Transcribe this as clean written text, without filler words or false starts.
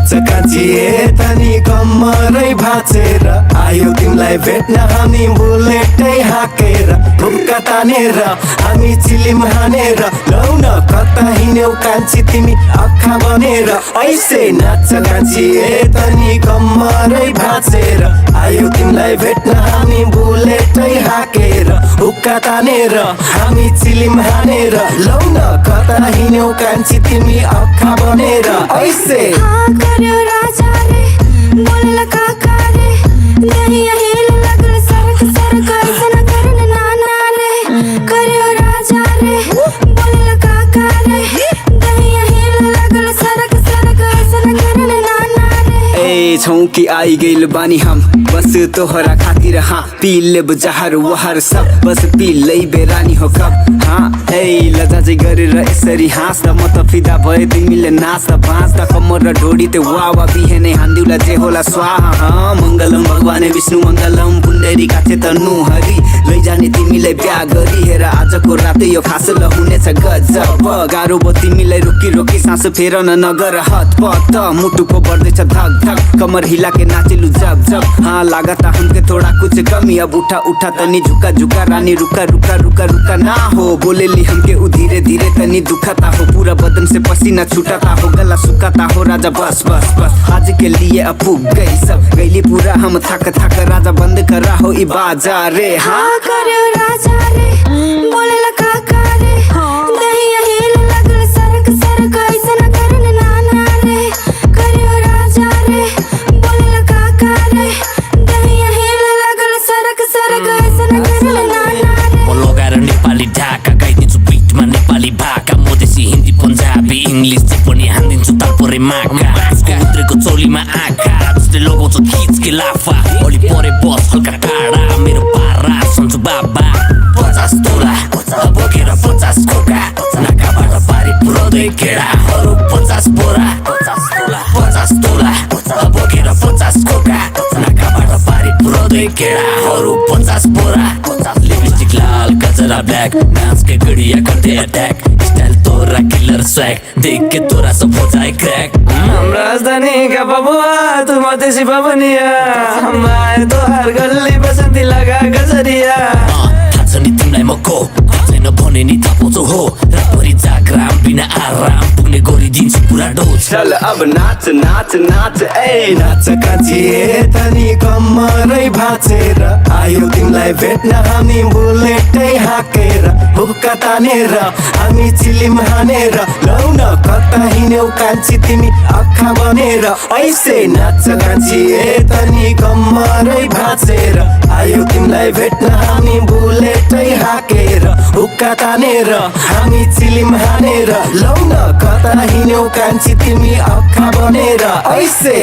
नाच काँचिए तनी कम्मरै भाँचेर आयो तिमीलाई भेट्न हामी बुलेटै हाकेर हुक्का तानेर हामी चिलिम हानेर लौ न कता हिँड्यौ कान्छी तिमी अखा बनेर ऐसे नाच काँचिए तनी कम्मरै भाँचेर आयो तिमीलाई भेट्न हामी बुलेटै हाकेर हुक्का तानेर हामी चिलिम हानेर लौ न कता हिँड्यौ कान्छी तिमी अखा बनेर ऐसे कर्यो राजा रे बोलला काका रे दहिया हिल लगल सरक सरक ऐसन करन नाना रे कर्यो राजा रे बोलला काका रे दहिया हिल लगल सरक सरक ऐसन करन नाना रे ए छौकी आई गइल बानी हम बस तोहरा खातिर हाँ पी लेब जहर वहर सब बस पी लै बेरानी हो कब हाँ ए लजाजै गरेर यसरी हाँस म त फिदा भए तिमीले नाच बाँच त कम्मर र ढोडी त्यो वा बिहानै हान्दिउला जे होला स्वाहा हाँ मङ्गलम भगवान विष्णु मङ्गलम पुण्डरीका चेतनु हरि लैजाने तिमीलाई बिहा गरी हेर आजको रात यो फासल हुनेछ गजब गाह्रो भयो तिमीलाई रोकी रोकी सास फेर नगर हतपत मुटुको बढ्दैछ धक धक कमर हिला के नाचेलु जब जब हाँ लागता हमके थोड़ा कुछ कमी अब उठा उठा तनी झुका झुका रानी रुका रुका रुका रुका ना हो बोलेली हमके उ धीरे धीरे तनी दुखाता हो पूरा बदन से पसीना छूटाता हो गला सुखाता हो राजा बस बस बस आज के लिए अब पुग गई सब गईली पूरा हम थक थक राजा बंद करा हो ई बाजा रे हाँ कर्यो राजा रे बोलला काका रे दहिया हिल लगल सरक सरक ऐसन करन नाना रे कर्यो राजा रे बोलला काका रे दहिया हिल लगल सरक सरक ऐसन करन नाना रे म लगाएर नेपाली ढाका गाइदिन्छु बिटमा नेपाली भाका म देशी हिन्दी पन्जाबी इङ्ग्लिस जे पनि हान्दिन्छु तालपोरे माका उसको उत्रेको चौलीमा आँखा जसले लगाउँछ खिचके लाफा अलि परे बस हल्का टाढा मेरो पारा सन्चु बाबा 50 तोला बोकेर 50 खोका नाकाबाट पारी पुऱ्याउँदै केडाहरू 50 बोरा 50 तोला बोकेर 50 खोका नाकाबाट पारी पुऱ्याउँदै केडाहरू 50 बोरा लिपस्टिक लाल गजरा ब्ल्याक नाच के गड़िया करते अटैक स्टाइल तोरा किलर स्वैग देख के तोरा सब हो जाए क्रैक हम राजधानी का बबुआ तुम देशी बबनिया हम आए तो हर गल्ली बसंती लगा गजरिया थाहा छ नि तिमीलाई म को छैन भने नि थाहा पाउँछौ हो रातभरि जाग्राम बिना आराम पुग्ने गरिदिन्छु पुरा डोज चल अब नाच नाच नाच ए नाच काँचिए तनी कम्मरै भाँचेर आयो तिमीलाई भेट्न हामी बुलेटै हाकेर हुक्का तानेर हामी चिलिम हानेर लौ न कता हिँड्यौ कान्छी तिमी अखा बनेर ऐसे नाच काँचिए तनी कम्मरै भाँचेर आयो तिमीलाई भेट्न हामी बुलेटै हाकेर हुक्का तानेर हामी चिलिम हानेर लौ न कता हिँड्यौ कान्छी तिमी अखा बनेर ऐसे